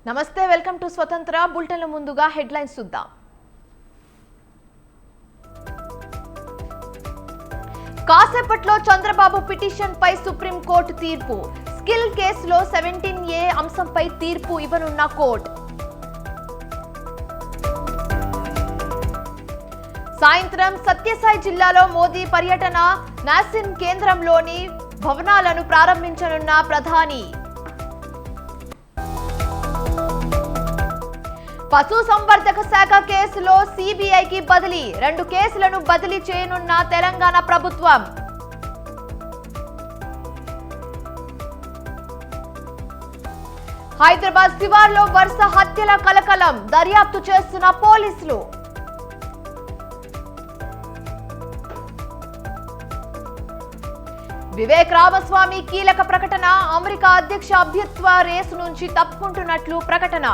నమస్తే, welcome to స్వతంత్ర బులెటిన్ల ముందుగా హెడ్లైన్స్ చూద్దాం. కాసేపట్లో చంద్రబాబు పిటిషన్ పై సుప్రీం కోర్టు తీర్పు. స్కిల్ కేసులో 17A అంశంపై తీర్పు ఇవ్వనున్న కోర్టు. సాయంత్రం సత్యసాయి జిల్లాలో మోదీ పర్యటన. నాసిన్ కేంద్రంలోని భవనాలను ప్రారంభించనున్న ప్రధాని. పశుసంవర్ధక శాఖ కేసులో సిబిఐకి బదిలీ. 2 కేసులను బదిలీ చేయనున్న తెలంగాణ ప్రభుత్వం. హైదరాబాద్ శివార్లో వరుస హత్యల కలకలం. దర్యాప్తు చేస్తున్న పోలీసులు. వివేక్ రామస్వామి కీలక ప్రకటన. అమెరికా అధ్యక్ష అభ్యర్థిత్వ రేసు నుంచి తప్పుకుంటున్నట్లు ప్రకటన.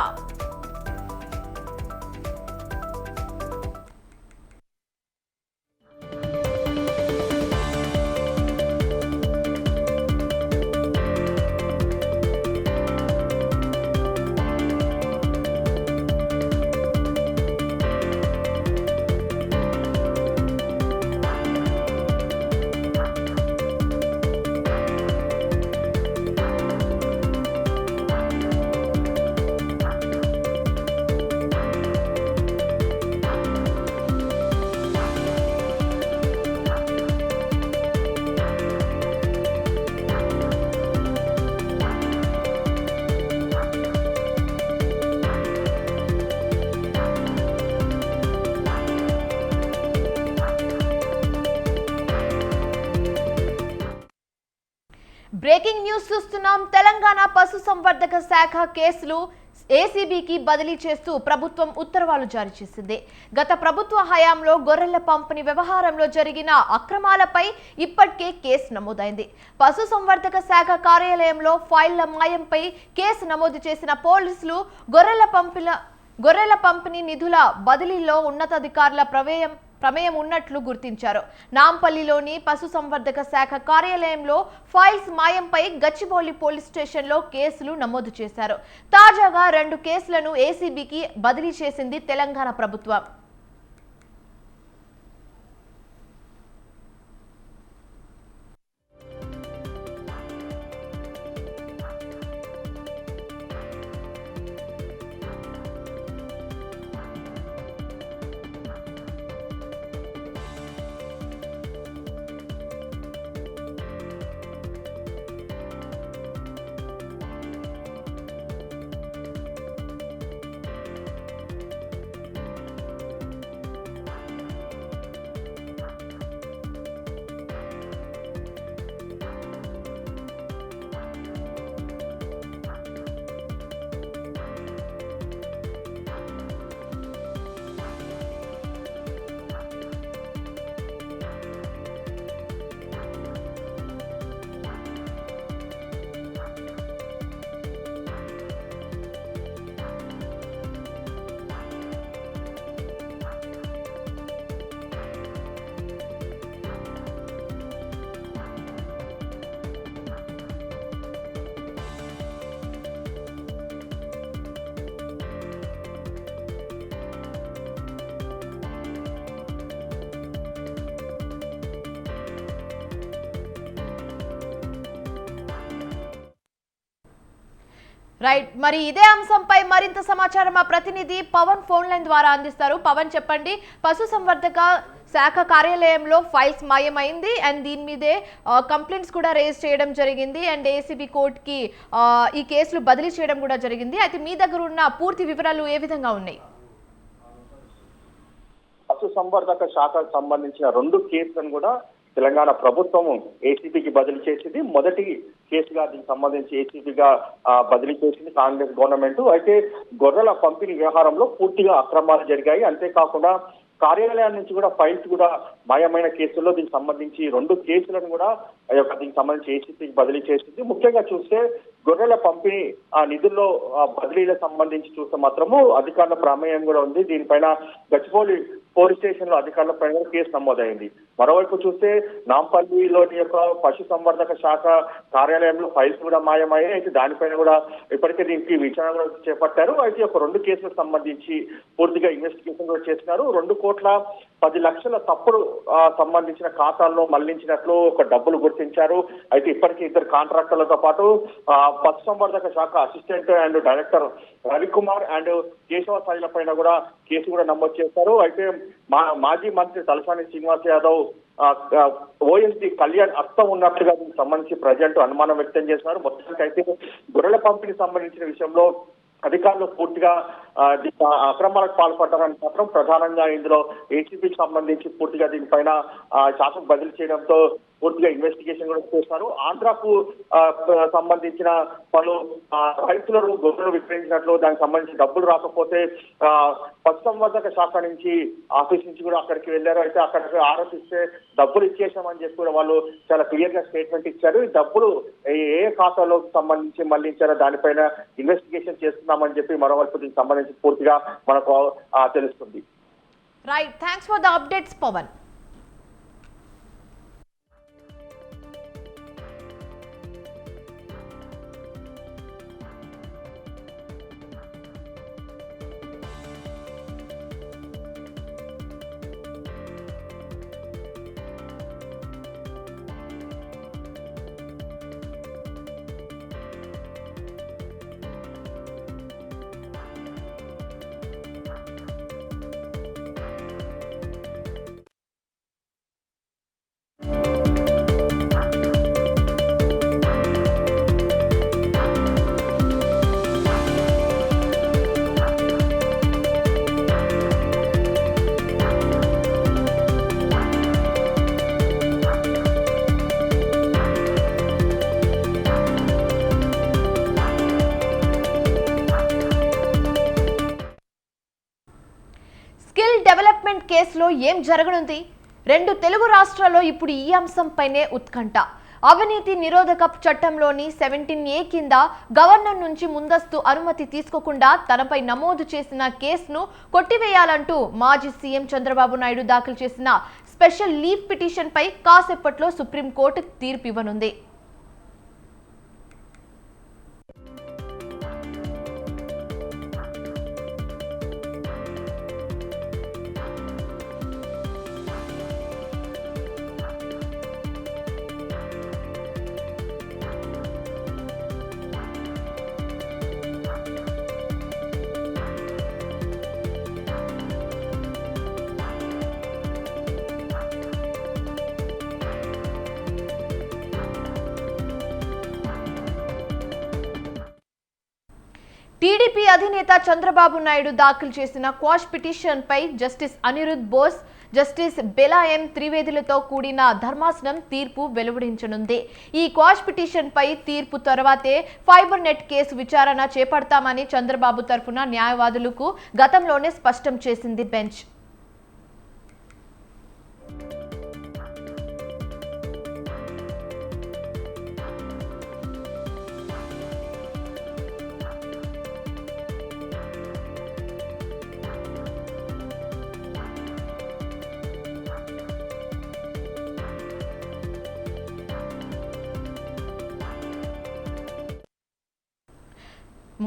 బ్రేకింగ్ న్యూస్ చూస్తున్నాం. తెలంగాణ పశుసంవర్ధక శాఖ కేసులు ఏసీబీకి బదిలీ చేస్తూ ప్రభుత్వం ఉత్తర్వులు జారీ చేసింది. గత ప్రభుత్వ హయాంలో గొర్రెల పంపిణీ వ్యవహారంలో జరిగిన అక్రమాలపై ఇప్పటికే కేసు నమోదైంది. పశుసంవర్ధక శాఖ కార్యాలయంలో ఫైళ్ల మాయంపై కేసు నమోదు చేసిన పోలీసులు గొర్రెల పంపిణీ నిధుల బదిలీలో ఉన్నతాధికారుల ప్రమేయం ఉన్నట్లు గుర్తించారు. నాంపల్లిలోని పశుసంవర్ధక శాఖ కార్యాలయంలో ఫైల్స్ మాయంపై గచ్చిబౌలి పోలీస్ స్టేషన్లో కేసులు నమోదు చేశారు. తాజాగా 2 కేసులను ఏసీబీకి బదిలీ చేసింది తెలంగాణ ప్రభుత్వం. రైట్, మరి ఇదే అంశంపై మరింత సమాచారం మా ప్రతినిధి పవన్ ఫోన్ లైన్ ద్వారా అందిస్తారు. పవన్, చెప్పండి. పశుసంవర్ధక శాఖ కార్యాలయంలో ఫైల్స్ మాయమైంది అండ్ దీని మీదే కంప్లైంట్స్ కూడా రేజ్ చేయడం జరిగింది అండ్ ఏసీబీ కోర్టుకి ఈ కేసులు బదిలీ చేయడం కూడా జరిగింది. అయితే మీ దగ్గర ఉన్న పూర్తి వివరాలు ఏ విధంగా ఉన్నాయి? పశుసంవర్ధక శాఖకు సంబంధించిన 2 కేసులను కూడా తెలంగాణ ప్రభుత్వం ఏసీబీకి బదిలీ చేసింది. మొదటి కేసుగా దీనికి సంబంధించి ఏసీబీగా బదిలీ చేసింది కాంగ్రెస్ గవర్నమెంట్. అయితే గొర్రెల పంపిణీ వ్యవహారంలో పూర్తిగా అక్రమాలు జరిగాయి. అంతేకాకుండా కార్యాలయం నుంచి కూడా ఫైల్స్ కూడా మాయమైన కేసుల్లో దీనికి సంబంధించి 2 కేసులను కూడా దీనికి సంబంధించి ఏసీబీకి బదిలీ చేసింది. ముఖ్యంగా చూస్తే గొర్రెల పంపిణీ నిధుల్లో బదిలీలకు సంబంధించి చూస్తే మాత్రము అధికారుల ప్రమేయం కూడా ఉంది. దీనిపైన గచ్చిబౌలి పోలీస్ స్టేషన్ లో అధికారుల పైన కేసు నమోదైంది. మరోవైపు చూస్తే నాంపల్లిలోని యొక్క పశు సంవర్ధక శాఖ కార్యాలయంలో ఫైల్స్ కూడా మాయమయ్యాయి. అయితే దానిపైన కూడా ఇప్పటికే దీనికి విచారణ చేపట్టారు. అయితే ఒక 2 కేసులకు సంబంధించి పూర్తిగా ఇన్వెస్టిగేషన్ కూడా చేస్తున్నారు. 2,10,00,000 తప్పుడు సంబంధించిన ఖాతాల్లో మళ్లించినట్లు ఒక డబ్బులు గుర్తించారు. అయితే ఇప్పటికీ 2 కాంట్రాక్టర్లతో పాటు పశు సంవర్ధక శాఖ assistant and director Ravikumar and Keshava సాయిల పైన కూడా కేసు కూడా నమోదు చేశారు. అయితే మాజీ మంత్రి తలసాని శ్రీనివాస్ యాదవ్ ఓఎస్డీ కళ్యాణ్ అర్థం ఉన్నట్లుగా దీనికి సంబంధించి ప్రజెంట్ అనుమానం వ్యక్తం చేస్తున్నారు. మొత్తానికి అయితే గొర్రెల పంపిణీ సంబంధించిన విషయంలో అధికారులు పూర్తిగా అక్రమాలకు పాల్పడ్డారని మాత్రం ప్రధానంగా ఇందులో ఏసీబీకి సంబంధించి పూర్తిగా దీనిపైన శాఖకు బదిలీ చేయడంతో పూర్తిగా ఇన్వెస్టిగేషన్ కూడా చేస్తారు. ఆంధ్రాకు సంబంధించిన పలు రైతులను గొర్రెలు విక్రయించినట్లు దానికి సంబంధించి డబ్బులు రాకపోతే పశు సంవర్ధక శాఖ నుంచి ఆఫీస్ నుంచి కూడా అక్కడికి వెళ్ళారు. అయితే అక్కడికి ఆరోపిస్తే డబ్బులు ఇచ్చేసామని చెప్పి కూడా వాళ్ళు చాలా క్లియర్ గా స్టేట్మెంట్ ఇచ్చారు. ఈ డబ్బులు ఏ ఖాతాలోకి సంబంధించి మళ్లించారో దానిపైన ఇన్వెస్టిగేషన్ చేస్తున్నామని చెప్పి మరోవైపు దీనికి సంబంధించి పూర్తిగా మనకు తెలుస్తుంది. Right, thanks for the updates Pavan. Development కేసులో ఏం జరగనుంది? 2 తెలుగు రాష్ట్రాల్లో ఇప్పుడు ఈ అంశంపైనే ఉత్కంఠ. అవినీతి నిరోధక చట్టంలోని 17A కింద గవర్నర్ నుంచి ముందస్తు అనుమతి తీసుకోకుండా తనపై నమోదు చేసిన కేసును కొట్టివేయాలంటూ మాజీ సీఎం చంద్రబాబు నాయుడు దాఖలు చేసిన స్పెషల్ లీవ్ పిటిషన్పై కాసేపట్లో సుప్రీంకోర్టు తీర్పు ఇవ్వనుంది. టీడీపీ అధినేత చంద్రబాబు నాయుడు దాఖలు చేసిన క్వాష్ పిటిషన్ పై జస్టిస్ అనిరుద్ బోస్, జస్టిస్ బెలా ఎం త్రివేదులతో కూడిన ధర్మాసనం తీర్పు వెలువడించనుంది. ఈ క్వాష్ పిటిషన్ పై తీర్పు తర్వాతే ఫైబర్ నెట్ కేసు విచారణ చేపడతామని చంద్రబాబు తరఫున న్యాయవాదులకు గతంలోనే స్పష్టం చేసింది బెంచ్.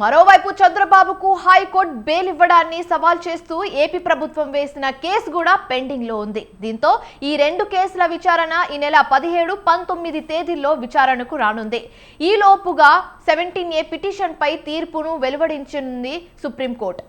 మరోవైపు చంద్రబాబుకు హైకోర్టు బెయిల్ ఇవ్వడాన్ని సవాల్ చేస్తూ ఏపీ ప్రభుత్వం వేసిన కేసు కూడా పెండింగ్ లో ఉంది. దీంతో ఈ 2 కేసుల విచారణ ఈ నెల 17, 19 తేదీల్లో విచారణకు రానుంది. ఈ లోపుగా 17A పిటిషన్ పై తీర్పును వెలువడించనుంది సుప్రీంకోర్టు.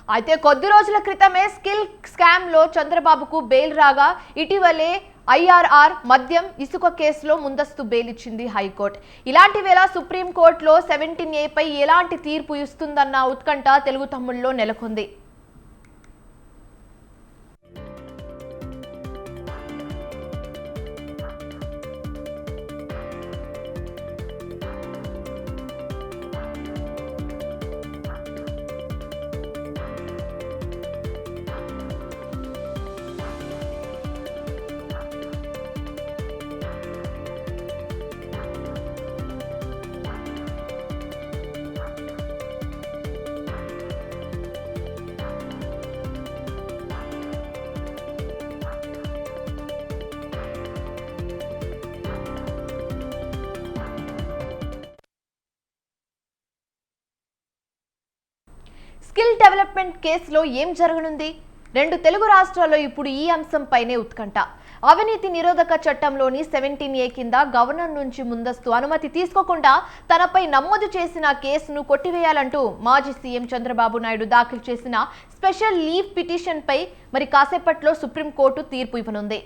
అయితే కొద్ది రోజుల క్రితమే స్కిల్ స్కామ్ లో చంద్రబాబుకు బెయిల్ రాగా ఇటీవలే ఐఆర్ఆర్ మద్యం ఇసుక కేసులో ముందస్తు బెయిల్ ఇచ్చింది హైకోర్టు. ఇలాంటి వేళ సుప్రీంకోర్టులో 17A పై ఎలాంటి తీర్పు ఇస్తుందన్న ఉత్కంఠ తెలుగు తమ్ముల్లో నెలకొంది. స్కిల్ డెవలప్మెంట్ కేసులో ఏం జరగనుంది? రెండు తెలుగు రాష్ట్రాల్లో ఇప్పుడు ఈ అంశంపైనే ఉత్కంఠ. అవినీతి నిరోధక చట్టంలోని 17A కింద గవర్నర్ నుంచి ముందస్తు అనుమతి తీసుకోకుండా తనపై నమోదు చేసిన కేసును కొట్టివేయాలంటూ మాజీ సీఎం చంద్రబాబు నాయుడు దాఖలు చేసిన స్పెషల్ లీవ్ పిటిషన్పై మరి కాసేపట్లో సుప్రీంకోర్టు తీర్పు ఇవ్వనుంది.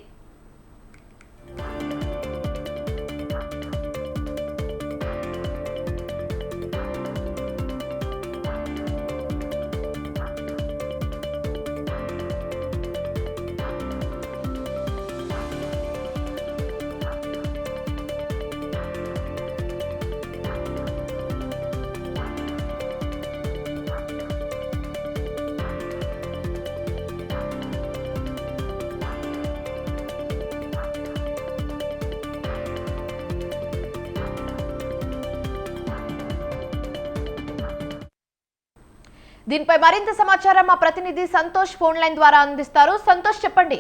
దీనిపై మరింత సమాచారం మా ప్రతినిధి సంతోష్ ఫోన్ లైన్ ద్వారా అందిస్తారు. సంతోష్, చెప్పండి.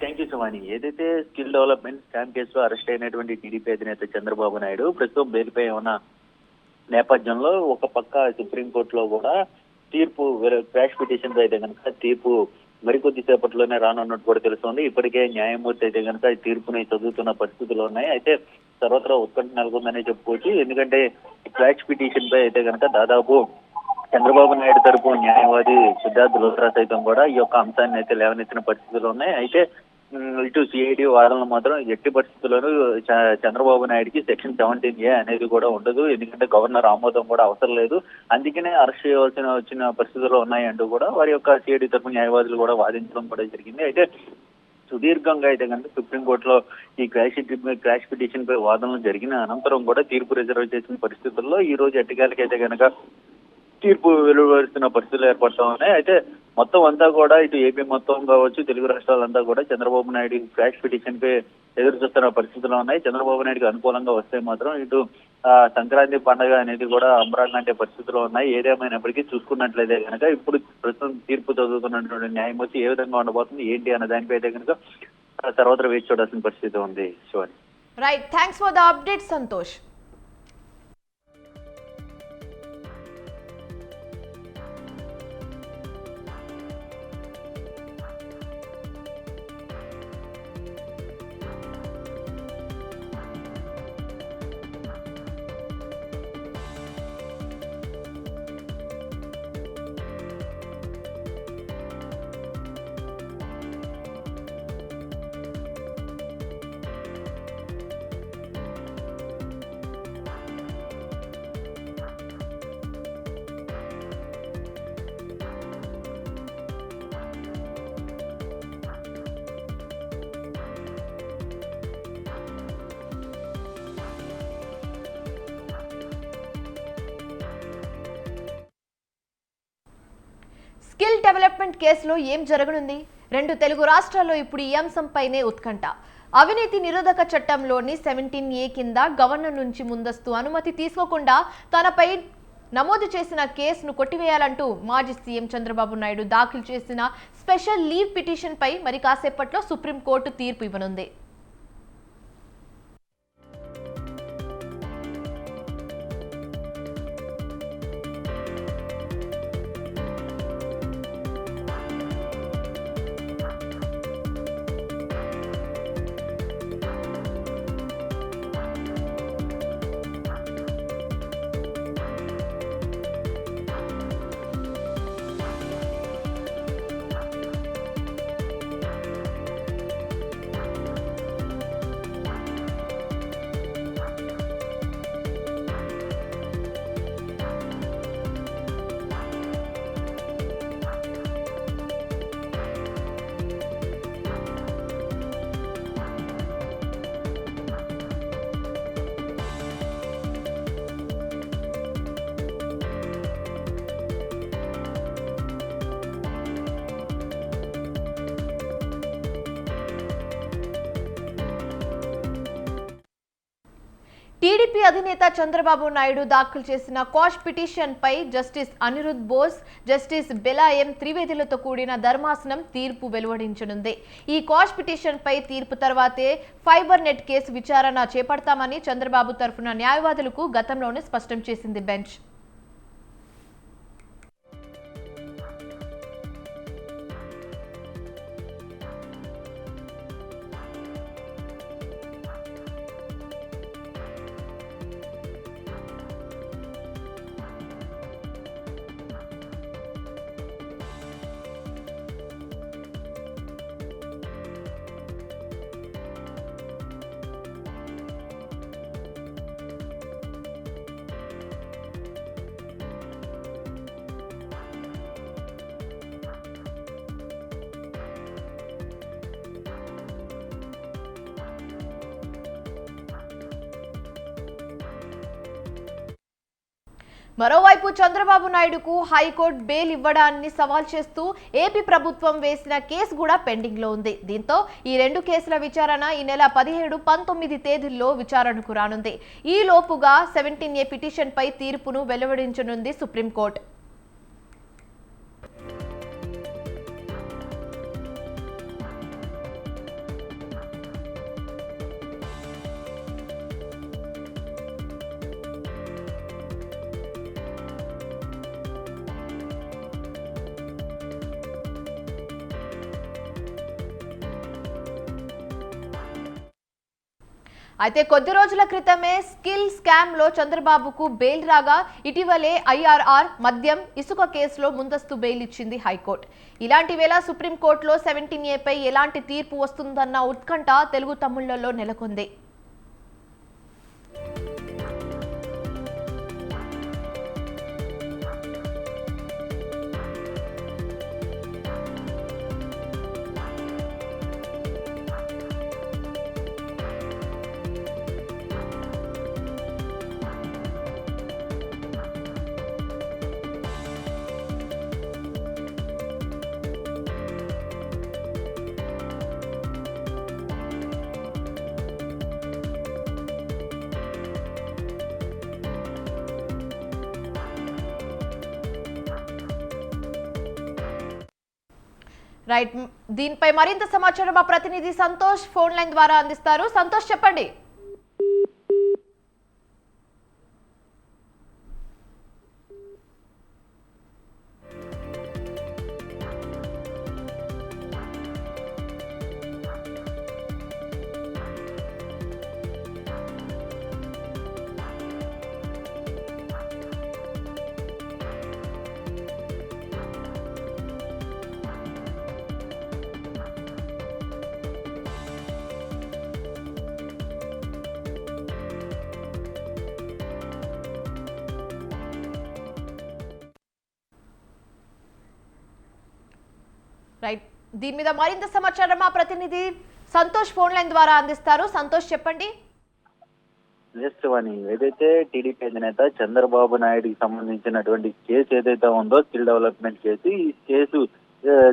Thank you సుమాని. ఏదైతే స్కిల్ డెవలప్మెంట్ స్కామ్ కేసులో అరెస్ట్ అయినటువంటి టీడీపీ అధినేత చంద్రబాబు నాయుడు ప్రస్తుతం బెయిల్పై ఉన్న నేపథ్యంలో ఒక పక్క సుప్రీంకోర్టులో కూడా తీర్పు క్రాష్ పిటిషన్ అయితే కనుక తీర్పు మరికొద్ది సేపట్లోనే రానున్నట్టు కూడా తెలుస్తోంది. ఇప్పటికే న్యాయమూర్తి అయితే కనుక ఈ తీర్పుని చదువుతున్న పరిస్థితులు ఉన్నాయి. అయితే సర్వత్రా ఉత్కంఠ నెలకొందనే చెప్పుకోవచ్చు. ఎందుకంటే క్రాష్ పిటిషన్ పై అయితే కనుక దాదాపు చంద్రబాబు నాయుడు తరపు న్యాయవాది సిద్ధార్థ్ లోత్రా సైతం కూడా ఈ యొక్క అంశాన్ని అయితే లేవనెత్తిన పరిస్థితులు ఉన్నాయి. అయితే ఇటు సిఐడి వాదనలు మాత్రం ఎట్టి పరిస్థితుల్లోనూ చంద్రబాబు నాయుడికి సెక్షన్ 17A అనేది కూడా ఉండదు, ఎందుకంటే గవర్నర్ ఆమోదం కూడా అవసరం లేదు, అందుకనే అరెస్ట్ వచ్చిన పరిస్థితుల్లో ఉన్నాయి అంటూ కూడా వారి యొక్క సిఐడి తరపు న్యాయవాదులు కూడా వాదించడం కూడా జరిగింది. అయితే సుదీర్ఘంగా అయితే కనుక సుప్రీంకోర్టులో ఈ క్రాష్ పిటిషన్ పై వాదనలు జరిగిన అనంతరం కూడా తీర్పు రిజర్వ్ చేసిన పరిస్థితుల్లో ఈ రోజు ఎట్టకేలకైతే కనుక తీర్పు వెలువరుస్తున్న పరిస్థితులు ఏర్పడతా ఉన్నాయి. అయితే మొత్తం అంతా కూడా ఇటు ఏపీ మొత్తం కావచ్చు, తెలుగు రాష్ట్రాలంతా కూడా చంద్రబాబు నాయుడు క్రాష్ పిటిషన్ పై ఎదురు చూస్తున్న పరిస్థితులు ఉన్నాయి. చంద్రబాబు నాయుడుకి అనుకూలంగా వస్తే మాత్రం ఇటు సంక్రాంతి పండుగ అనేది కూడా అంబరాన్నంటే పరిస్థితులు ఉన్నాయి. ఏదేమైనప్పటికీ చూసుకున్నట్లయితే కనుక ఇప్పుడు ప్రస్తుతం తీర్పు చదువుతున్నటువంటి న్యాయమూర్తి ఏ విధంగా ఉండబోతుంది ఏంటి అన్న దానిపై అయితే కనుక తర్వాత వేచి చూడాల్సిన పరిస్థితి ఉంది. Shivani. Right, thanks for the update Santosh. Skill development కేసులో ఏం జరగనుంది? రెండు తెలుగు రాష్ట్రాల్లో ఇప్పుడు ఈ అంశంపైనే ఉత్కంఠ. అవినీతి నిరోధక చట్టంలోని 17A కింద గవర్నర్ నుంచి ముందస్తు అనుమతి తీసుకోకుండా తనపై నమోదు చేసిన కేసును కొట్టివేయాలంటూ మాజీ సీఎం చంద్రబాబు నాయుడు దాఖలు చేసిన స్పెషల్ లీవ్ పిటిషన్ పై మరి కాసేపట్లో సుప్రీంకోర్టు తీర్పు ఇవ్వనుంది. టీడీపీ అధినేత చంద్రబాబు నాయుడు దాఖలు చేసిన క్వాష్ పిటిషన్ పై జస్టిస్ అనిరుద్ బోస్, జస్టిస్ బెలాయం త్రివేదులతో కూడిన ధర్మాసనం తీర్పు వెలువడించనుంది. ఈ క్వాష్ పిటిషన్ పై తీర్పు తర్వాతే ఫైబర్ నెట్ కేసు విచారణ చేపడతామని చంద్రబాబు తరఫున న్యాయవాదులకు గతంలోనే స్పష్టం చేసింది బెంచ్. మరోవైపు చంద్రబాబు నాయుడుకు హైకోర్టు బెయిల్ ఇవ్వడాన్ని సవాల్ చేస్తూ ఏపీ ప్రభుత్వం వేసిన కేసు కూడా పెండింగ్ లో ఉంది. దీంతో ఈ రెండు కేసుల విచారణ ఈ నెల 17, 19 తేదీల్లో విచారణకు రానుంది. ఈ లోపుగా 17A పిటిషన్ పై తీర్పును వెలువడించనుంది సుప్రీంకోర్టు. అయితే కొద్ది రోజుల క్రితమే స్కిల్ స్కామ్ లో చంద్రబాబుకు బెయిల్ రాగా ఇటీవలే ఐఆర్ఆర్ మద్యం ఇసుక కేసులో ముందస్తు బెయిల్ ఇచ్చింది హైకోర్టు. ఇలాంటి వేళ సుప్రీంకోర్టులో 17A పై ఎలాంటి తీర్పు వస్తుందన్న ఉత్కంఠ తెలుగు తమ్ముళ్లలో నెలకొంది. రైట్, దీనిపై మరింత సమాచారం మా ప్రతినిధి సంతోష్ ఫోన్ లైన్ ద్వారా అందిస్తారు. సంతోష్, చెప్పండి. రైట్, దీని మీద మరింత సమాచారం మా ప్రతినిధి సంతోష్ ఫోన్ లైన్ ద్వారా అందిస్తారు. సంతోష్, చెప్పండి. ఏదైతే టీడీపీ అధినేత చంద్రబాబు నాయుడుకి సంబంధించినటువంటి కేసు ఏదైతే ఉందో స్కిల్ డెవలప్మెంట్ కేసు, ఈ కేసు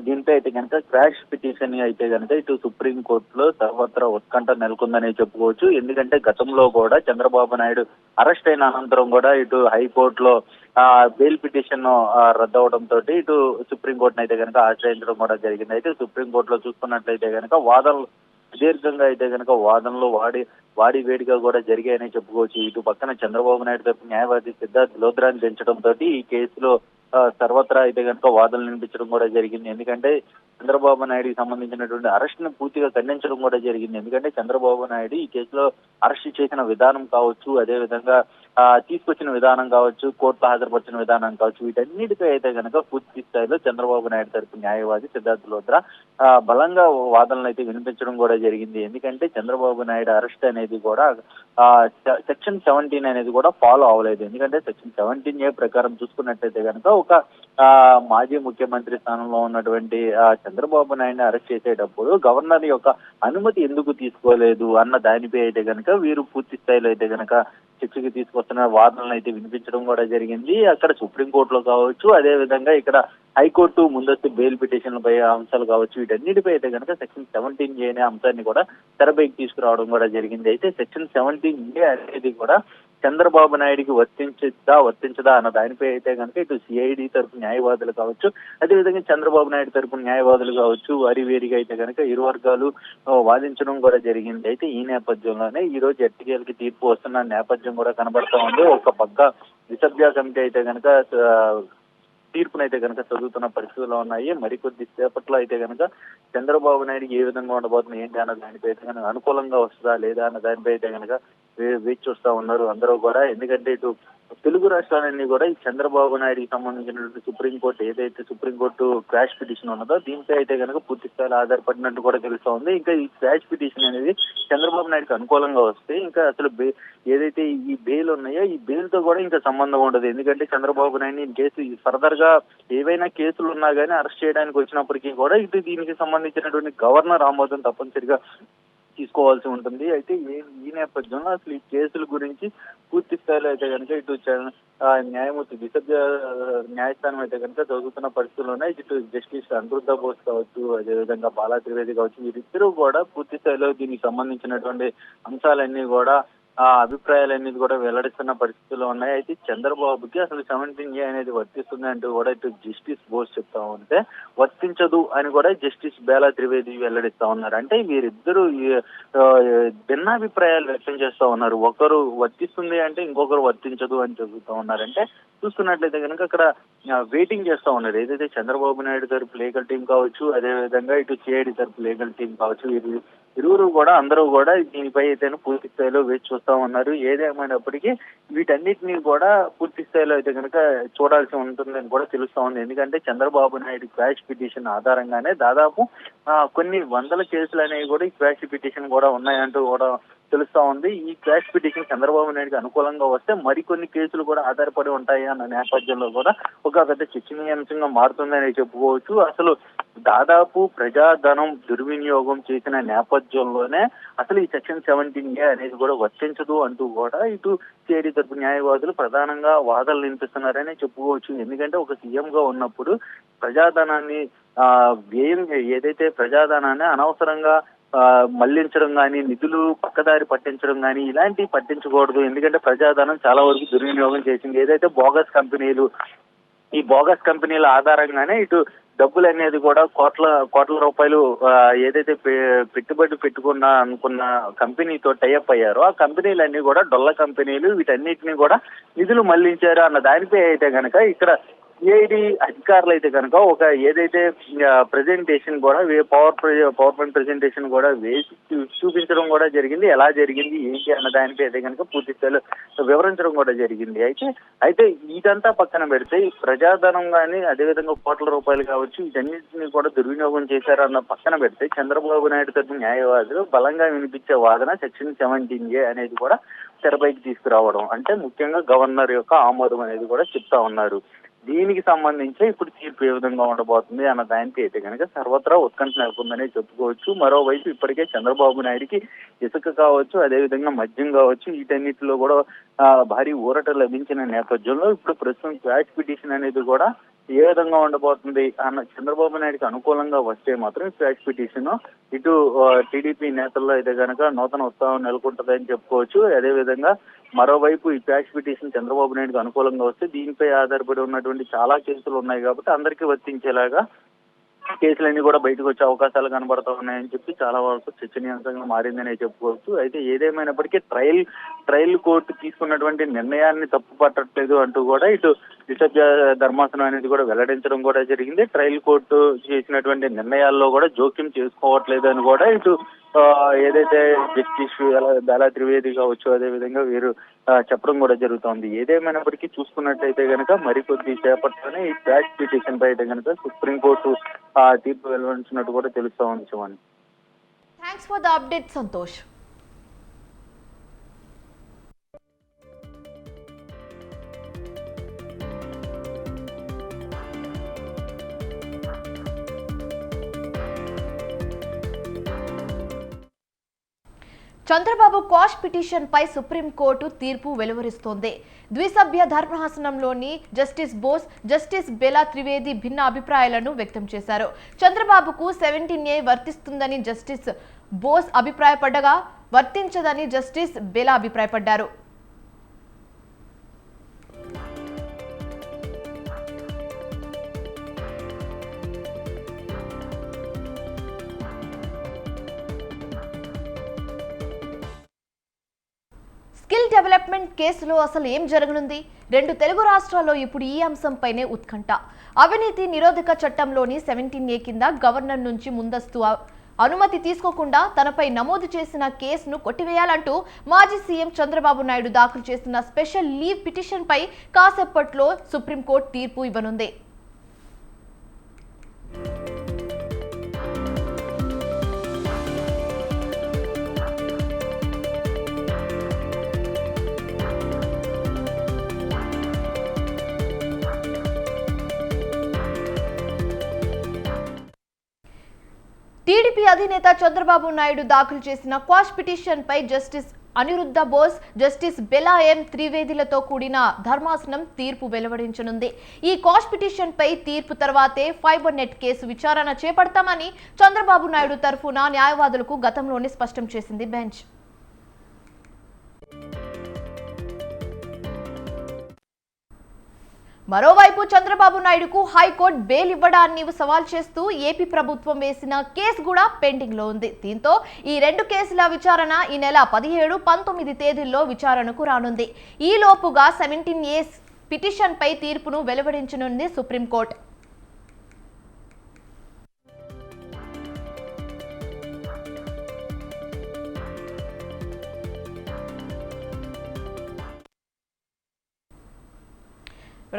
దీనిపై అయితే కనుక క్రాష్ పిటిషన్ అయితే కనుక ఇటు సుప్రీం కోర్టులో సర్వత్రా ఉత్కంఠ నెలకొందనే చెప్పుకోవచ్చు. ఎందుకంటే గతంలో కూడా చంద్రబాబు నాయుడు అరెస్ట్ అయిన అనంతరం కూడా ఇటు హైకోర్టులో బెయిల్ పిటిషన్ రద్దవడంతో ఇటు సుప్రీంకోర్టును అయితే కనుక ఆశ్రయించడం కూడా జరిగింది. అయితే సుప్రీంకోర్టులో చూసుకున్నట్లయితే కనుక వాదనలు సుదీర్ఘంగా అయితే కనుక వాదనలు వాడి వేడిగా కూడా జరిగాయని చెప్పుకోవచ్చు. ఇటు పక్కన చంద్రబాబు నాయుడు తరపు న్యాయవాది సిద్ధార్థ్ లోద్రాని పెంచడంతో ఈ కేసులో సర్వత్రా అయితే కనుక వాదనలు వినిపించడం కూడా జరిగింది. ఎందుకంటే చంద్రబాబు నాయుడుకి సంబంధించినటువంటి అరెస్ట్ ను పూర్తిగా ఖండించడం కూడా జరిగింది. ఎందుకంటే చంద్రబాబు నాయుడు ఈ కేసులో అరెస్ట్ చేసిన విధానం కావచ్చు, అదే విధంగా తీసుకొచ్చిన విధానం కావచ్చు, కోర్టులో హాజరుపరిచిన విధానం కావచ్చు, వీటన్నిటిపై అయితే కనుక పూర్తి స్థాయిలో చంద్రబాబు నాయుడు తరపు న్యాయవాది సిద్ధార్థ్ లోద్రా బలంగా వాదనలు అయితే వినిపించడం కూడా జరిగింది. ఎందుకంటే చంద్రబాబు నాయుడు అరెస్ట్ అనేది కూడా సెక్షన్ 17 అనేది కూడా ఫాలో అవ్వలేదు. ఎందుకంటే సెక్షన్ 17A ప్రకారం చూసుకున్నట్లయితే కనుక ఒక మాజీ ముఖ్యమంత్రి స్థానంలో ఉన్నటువంటి చంద్రబాబు నాయుడిని అరెస్ట్ చేసేటప్పుడు గవర్నర్ యొక్క అనుమతి ఎందుకు తీసుకోలేదు అన్న దానిపై అయితే కనుక వీరు పూర్తి స్థాయిలో అయితే కనుక చర్చకి తీసుకొస్తున్న వాదనలు అయితే వినిపించడం కూడా జరిగింది. అక్కడ సుప్రీంకోర్టులో కావచ్చు, అదే విధంగా ఇక్కడ హైకోర్టు ముందస్తు బెయిల్ పిటిషన్లపై అంశాలు కావచ్చు, వీటన్నిటిపై అయితే కనుక సెక్షన్ 17A అనే అంశాన్ని కూడా తెరపైకి తీసుకురావడం కూడా జరిగింది. అయితే సెక్షన్ 17A అనేది కూడా చంద్రబాబు నాయుడికి వర్తించదా అన్న దానిపై అయితే కనుక ఇటు సిఐడి తరపు న్యాయవాదులు కావచ్చు, అదేవిధంగా చంద్రబాబు నాయుడు తరపు న్యాయవాదులు కావచ్చు, వారి వేరిగా అయితే కనుక ఇరు వర్గాలు వాదించడం కూడా జరిగింది. అయితే ఈ నేపథ్యంలోనే ఈ రోజు ఎట్టకేలకి తీర్పు వస్తున్న నేపథ్యం కూడా కనబడతా ఉంది. ఒక పక్క ద్విసభ్య కమిటీ అయితే కనుక తీర్పునైతే కనుక చదువుతున్న పరిస్థితుల్లో ఉన్నాయి. మరికొద్ది సేపట్లో అయితే కనుక చంద్రబాబు నాయుడు ఏ విధంగా ఉండబోతుంది ఏంటి అన్న దానిపై అయితే కనుక అనుకూలంగా వస్తుందా లేదా అన్న దానిపై అయితే కనుక వేచి చూస్తా ఉన్నారు అందరూ కూడా. ఎందుకంటే ఇటు తెలుగు రాష్ట్రాలన్నీ కూడా ఈ చంద్రబాబు నాయుడికి సంబంధించినటువంటి సుప్రీంకోర్టు క్వాష్ పిటిషన్ ఉన్నదో దీనిపై అయితే కనుక పూర్తి స్థాయిలో ఆధారపడినట్టు కూడా తెలుస్తా ఉంది. ఇంకా ఈ క్వాష్ పిటిషన్ అనేది చంద్రబాబు నాయుడికి అనుకూలంగా వస్తే ఇంకా అసలు ఏదైతే ఈ బెయిల్ ఉన్నాయో ఈ బెయిల్ తో కూడా ఇంకా సంబంధం ఉండదు. ఎందుకంటే చంద్రబాబు నాయుడిని కేసు ఫర్దర్ గా ఏవైనా కేసులు ఉన్నా కానీ అరెస్ట్ చేయడానికి వచ్చినప్పటికీ కూడా ఇటు దీనికి సంబంధించినటువంటి గవర్నర్ ఆమోదం తప్పనిసరిగా తీసుకోవాల్సి ఉంటుంది. అయితే ఈ నేపథ్యంలో అసలు ఈ కేసుల గురించి పూర్తి స్థాయిలో అయితే కనుక ఇటు న్యాయమూర్తి ద్విసభ్య న్యాయస్థానం అయితే కనుక చదువుతున్న పరిస్థితుల్లోనే ఇటు జస్టిస్ అనిరుద్ధ బోస్ కావచ్చు, అదేవిధంగా బాలా త్రివేది కావచ్చు, వీరిద్దరూ కూడా పూర్తి స్థాయిలో దీనికి సంబంధించినటువంటి అంశాలన్నీ కూడా అభిప్రాయాలన్నీ కూడా వెల్లడిస్తున్న పరిస్థితుల్లో ఉన్నాయి. అయితే చంద్రబాబుకి అసలు 17A అనేది వర్తిస్తుంది అంటూ కూడా ఇటు జస్టిస్ బోస్ చెప్తా ఉంటే వర్తించదు అని కూడా జస్టిస్ బాలా త్రివేది వెల్లడిస్తా ఉన్నారు. అంటే వీరిద్దరూ భిన్నాభిప్రాయాలు వ్యక్తం చేస్తా ఉన్నారు. ఒకరు వర్తిస్తుంది అంటే ఇంకొకరు వర్తించదు అని చెబుతా ఉన్నారంటే చూస్తున్నట్లయితే కనుక అక్కడ వెయిటింగ్ చేస్తా ఉన్నారు. ఏదైతే చంద్రబాబు నాయుడు తరపు లీగల్ టీం కావచ్చు, అదేవిధంగా ఇటు సిఐడి తరపు లీగల్ టీం కావచ్చు, ఇరువురు కూడా అందరూ కూడా దీనిపై అయితే పూర్తి స్థాయిలో వేచి చూస్తా ఉన్నారు. ఏదేమైనప్పటికీ వీటన్నిటినీ కూడా పూర్తి స్థాయిలో అయితే కనుక చూడాల్సి ఉంటుందని కూడా తెలుస్తా ఉంది. ఎందుకంటే చంద్రబాబు నాయుడు క్వాష్ పిటిషన్ ఆధారంగానే దాదాపు కొన్ని వందల కేసులు అనేవి కూడా ఈ క్వాష్ పిటిషన్ కూడా ఉన్నాయంటూ కూడా తెలుస్తా ఉంది. ఈ క్వాష్ పిటిషన్ చంద్రబాబు నాయుడుకి అనుకూలంగా వస్తే మరికొన్ని కేసులు కూడా ఆధారపడి ఉంటాయి అన్న నేపథ్యంలో కూడా ఒక పెద్ద చర్చనీయాంశంగా మారుతుందని చెప్పుకోవచ్చు. అసలు దాదాపు ప్రజాధనం దుర్వినియోగం చేసిన నేపథ్యంలోనే అసలు ఈ సెక్షన్ 17A అనేది కూడా వర్తించదు అంటూ కూడా ఇటు సిఐడి తరపు న్యాయవాదులు ప్రధానంగా వాదనలు వినిపిస్తున్నారని చెప్పుకోవచ్చు. ఎందుకంటే ఒక సీఎం గా ఉన్నప్పుడు ప్రజాధనాన్ని ఏదైతే ప్రజాధనాన్ని అనవసరంగా మళ్లించడం కానీ, నిధులు పక్కదారి పట్టించడం కానీ ఇలాంటివి పట్టించకూడదు. ఎందుకంటే ప్రజాధనం చాలా వరకు దుర్వినియోగం చేసింది. ఏదైతే ఈ బోగస్ కంపెనీల ఆధారంగానే ఇటు డబ్బులు అనేది కూడా కోట్ల రూపాయలు ఏదైతే పెట్టుబడి అనుకున్న కంపెనీతో టైఅప్ అయ్యారో ఆ కంపెనీలన్నీ కూడా డొల్ల కంపెనీలు, వీటన్నిటిని కూడా నిధులు మళ్లించారు అన్న దానిపై అయితే కనుక ఇక్కడ సిఐడి అధికారులు అయితే కనుక ఒక ఏదైతే ప్రెజెంటేషన్ కూడా పవర్ పాయింట్ ప్రెజెంటేషన్ కూడా వేసి చూపించడం కూడా జరిగింది. ఎలా జరిగింది ఏంటి అన్న దానిపై అయితే కనుక పూర్తి స్థాయిలో వివరించడం కూడా జరిగింది. అయితే ఇదంతా పక్కన పెడితే ఈ ప్రజాధనం కానీ, అదేవిధంగా కోట్ల రూపాయలు కావచ్చు, వీటన్నిటిని కూడా దుర్వినియోగం చేశారన్న పక్కన పెడితే చంద్రబాబు నాయుడు తరపు న్యాయవాదులు బలంగా వినిపించే వాదన సెక్షన్ 17A అనేది కూడా తెరపైకి తీసుకురావడం, అంటే ముఖ్యంగా గవర్నర్ యొక్క ఆమోదం అనేది కూడా చెప్తా ఉన్నారు. దీనికి సంబంధించి ఇప్పుడు తీర్పు ఏ విధంగా ఉండబోతుంది అన్న దానికి అయితే కనుక సర్వత్రా ఉత్కంఠ నెలకొందనే చెప్పుకోవచ్చు. మరోవైపు ఇప్పటికే చంద్రబాబు నాయుడికి ఇసుక కావచ్చు, అదేవిధంగా మద్యం కావచ్చు, వీటన్నిటిలో కూడా భారీ ఊరట లభించిన నేపథ్యంలో ఇప్పుడు ప్రస్తుతం క్వాష్ పిటిషన్ అనేది కూడా ఏ విధంగా ఉండబోతుంది అన్న చంద్రబాబు నాయుడికి అనుకూలంగా వస్తే మాత్రం క్వాష్ పిటిషన్ ఇటు టీడీపీ నేతల్లో అయితే కనుక నూతన ఉత్సాహం నెలకొంటుందని చెప్పుకోవచ్చు. అదేవిధంగా మరోవైపు ఈ క్వాష్ పిటిషన్ చంద్రబాబు నాయుడుకి అనుకూలంగా వస్తే దీనిపై ఆధారపడి ఉన్నటువంటి చాలా కేసులు ఉన్నాయి కాబట్టి అందరికీ వర్తించేలాగా కేసులన్నీ కూడా బయటకు వచ్చే అవకాశాలు కనబడతా ఉన్నాయని చెప్పి చాలా వరకు చర్చనీయాంశంగా మారిందని చెప్పుకోవచ్చు. అయితే ఏదేమైనప్పటికీ ట్రయల్ కోర్టు తీసుకున్నటువంటి నిర్ణయాన్ని తప్పు పట్టట్లేదు అంటూ కూడా ఇటు ద్విసభ్య ధర్మాసనం అనేది కూడా వెల్లడించడం కూడా జరిగింది. ట్రయల్ కోర్టు చేసినటువంటి నిర్ణయాల్లో కూడా జోక్యం చేసుకోవట్లేదు అని కూడా ఇటు ఏదైతే జస్టిస్ బాలా త్రివేది కావచ్చు, అదేవిధంగా వీరు చెప్పడం కూడా జరుగుతోంది. ఏదేమైనప్పటికీ చూసుకున్నట్టయితే కనుక మరికొద్ది సేపట్లోనే ఈ క్వాష్ పిటిషన్ పై అయితే కనుక సుప్రీంకోర్టు తీర్పు వెలువరించినట్టు కూడా తెలుస్తా ఉంది. Shivani, thanks for the update Santosh. Chandrababu quash petition పై సుప్రీంకోర్టు తీర్పు వెలువరిస్తోంది. ద్విసభ్య ధర్మాసనంలోని జస్టిస్ బోస్, జస్టిస్ బెలా త్రివేది భిన్న అభిప్రాయాలను వ్యక్తం చేశారు. చంద్రబాబుకు 17A వర్తిస్తుందని జస్టిస్ బోస్ అభిప్రాయపడ్డగా వర్తించదని జస్టిస్ బెలా అభిప్రాయపడ్డారు. స్కిల్ డెవలప్మెంట్ కేసులో అసలు ఏం జరగనుంది? 2 తెలుగు రాష్ట్రాల్లో ఇప్పుడు ఈ అంశంపైనే ఉత్కంఠ. అవినీతి నిరోధక చట్టంలోని 17A కింద గవర్నర్ నుంచి ముందస్తు అనుమతి తీసుకోకుండా తనపై నమోదు చేసిన కేసును కొట్టివేయాలంటూ మాజీ సీఎం చంద్రబాబు నాయుడు దాఖలు చేసిన స్పెషల్ లీవ్ పిటిషన్ పై కాసేపట్లో సుప్రీంకోర్టు తీర్పు ఇవ్వనుంది. టీడీపీ అధినేత చంద్రబాబు నాయుడు దాఖలు చేసిన క్వాష్ పిటిషన్ పై జస్టిస్ అనిరుద్ధ బోస్, జస్టిస్ బెలా ఎం త్రివేదిలతో కూడిన ధర్మాసనం తీర్పు వెలువరించనుంది. ఈ క్వాష్ పిటిషన్ పై తీర్పు తర్వాతే ఫైబర్ నెట్ కేసు విచారణ చేపడతామని చంద్రబాబు నాయుడు తరఫున న్యాయవాదులకు గతంలోనే స్పష్టం చేసింది బెంచ్. మరోవైపు చంద్రబాబు నాయుడుకు హైకోర్టు బెయిల్ ఇవ్వడాన్ని సవాల్ చేస్తూ ఏపీ ప్రభుత్వం వేసిన కేసు కూడా పెండింగ్ లో ఉంది. దీంతో ఈ 2 కేసుల విచారణ ఈ నెల 17, 19 తేదీల్లో విచారణకు రానుంది. ఈ లోపుగా 17A పిటిషన్ పై తీర్పును వెలువరించనుంది సుప్రీంకోర్టు.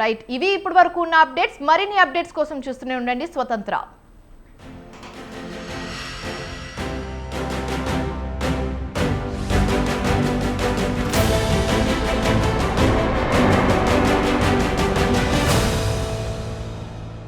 రైట్, ఇవి ఇప్పటి వరకు ఉన్న అప్డేట్స్. మరిన్ని అప్డేట్స్ కోసం చూస్తూనే ఉండండి స్వతంత్ర.